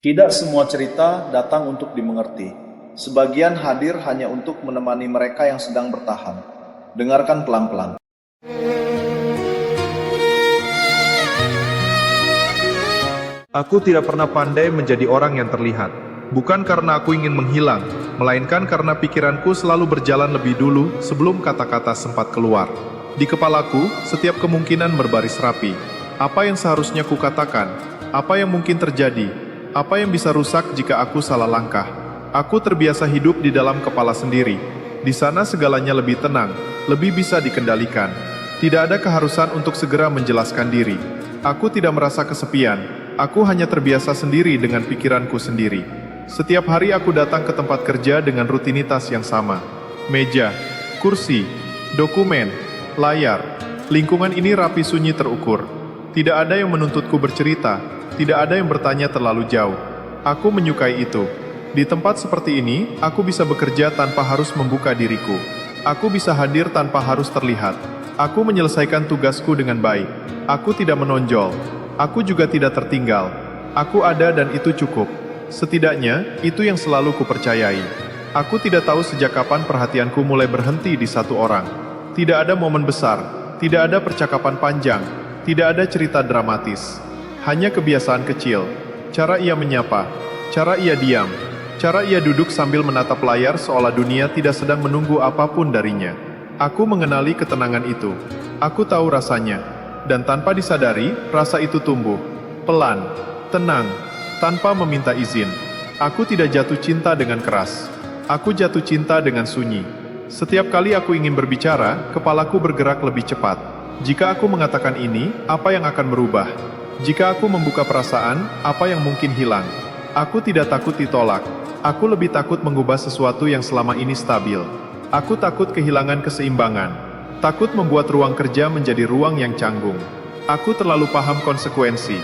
Tidak semua cerita datang untuk dimengerti. Sebagian hadir hanya untuk menemani mereka yang sedang bertahan. Dengarkan pelan-pelan. Aku tidak pernah pandai menjadi orang yang terlihat. Bukan karena aku ingin menghilang, melainkan karena pikiranku selalu berjalan lebih dulu sebelum kata-kata sempat keluar. Di kepalaku, setiap kemungkinan berbaris rapi. Apa yang seharusnya kukatakan? Apa yang mungkin terjadi? Apa yang bisa rusak jika aku salah langkah? Aku terbiasa hidup di dalam kepala sendiri. Di sana segalanya lebih tenang, lebih bisa dikendalikan. Tidak ada keharusan untuk segera menjelaskan diri. Aku tidak merasa kesepian. Aku hanya terbiasa sendiri dengan pikiranku sendiri. Setiap hari aku datang ke tempat kerja dengan rutinitas yang sama. Meja, kursi, dokumen, layar. Lingkungan ini rapi sunyi terukur. Tidak ada yang menuntutku bercerita, tidak ada yang bertanya terlalu jauh. Aku menyukai itu. Di tempat seperti ini, aku bisa bekerja tanpa harus membuka diriku. Aku bisa hadir tanpa harus terlihat. Aku menyelesaikan tugasku dengan baik. Aku tidak menonjol. Aku juga tidak tertinggal. Aku ada dan itu cukup. Setidaknya, itu yang selalu kupercayai. Aku tidak tahu sejak kapan perhatianku mulai berhenti di satu orang. Tidak ada momen besar, tidak ada percakapan panjang, tidak ada cerita dramatis. Hanya kebiasaan kecil. Cara ia menyapa, cara ia diam, cara ia duduk sambil menatap layar seolah dunia tidak sedang menunggu apapun darinya. Aku mengenali ketenangan itu. Aku tahu rasanya. Dan tanpa disadari, rasa itu tumbuh. Pelan, tenang, tanpa meminta izin. Aku tidak jatuh cinta dengan keras. Aku jatuh cinta dengan sunyi. Setiap kali aku ingin berbicara, kepalaku bergerak lebih cepat. Jika aku mengatakan ini, apa yang akan berubah? Jika aku membuka perasaan, apa yang mungkin hilang? Aku tidak takut ditolak. Aku lebih takut mengubah sesuatu yang selama ini stabil. Aku takut kehilangan keseimbangan. Takut membuat ruang kerja menjadi ruang yang canggung. Aku terlalu paham konsekuensi.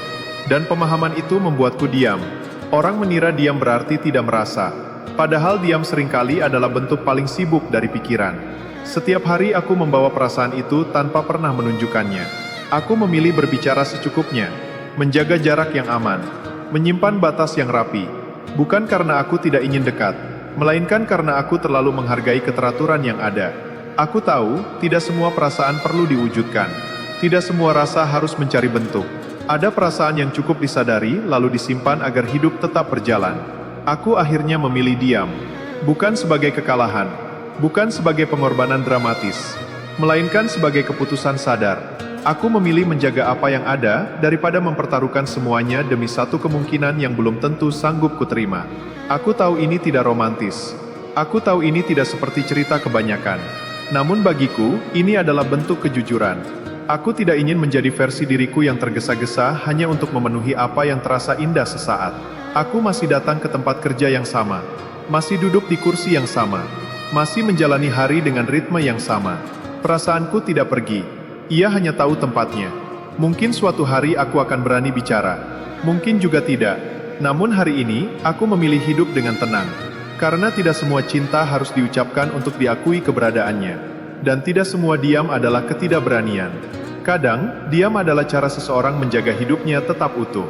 Dan pemahaman itu membuatku diam. Orang mengira diam berarti tidak merasa. Padahal diam seringkali adalah bentuk paling sibuk dari pikiran. Setiap hari aku membawa perasaan itu tanpa pernah menunjukkannya. Aku memilih berbicara secukupnya. Menjaga jarak yang aman. Menyimpan batas yang rapi. Bukan karena aku tidak ingin dekat, melainkan karena aku terlalu menghargai keteraturan yang ada. Aku tahu, tidak semua perasaan perlu diwujudkan. Tidak semua rasa harus mencari bentuk. Ada perasaan yang cukup disadari, lalu disimpan agar hidup tetap berjalan. Aku akhirnya memilih diam. Bukan sebagai kekalahan. Bukan sebagai pengorbanan dramatis. Melainkan sebagai keputusan sadar. Aku memilih menjaga apa yang ada, daripada mempertaruhkan semuanya demi satu kemungkinan yang belum tentu sanggup kuterima. Aku tahu ini tidak romantis. Aku tahu ini tidak seperti cerita kebanyakan. Namun bagiku, ini adalah bentuk kejujuran. Aku tidak ingin menjadi versi diriku yang tergesa-gesa hanya untuk memenuhi apa yang terasa indah sesaat. Aku masih datang ke tempat kerja yang sama. Masih duduk di kursi yang sama. Masih menjalani hari dengan ritme yang sama. Perasaanku tidak pergi. Ia hanya tahu tempatnya. Mungkin suatu hari aku akan berani bicara. Mungkin juga tidak. Namun hari ini, aku memilih hidup dengan tenang. Karena tidak semua cinta harus diucapkan untuk diakui keberadaannya. Dan tidak semua diam adalah ketidakberanian. Kadang, diam adalah cara seseorang menjaga hidupnya tetap utuh.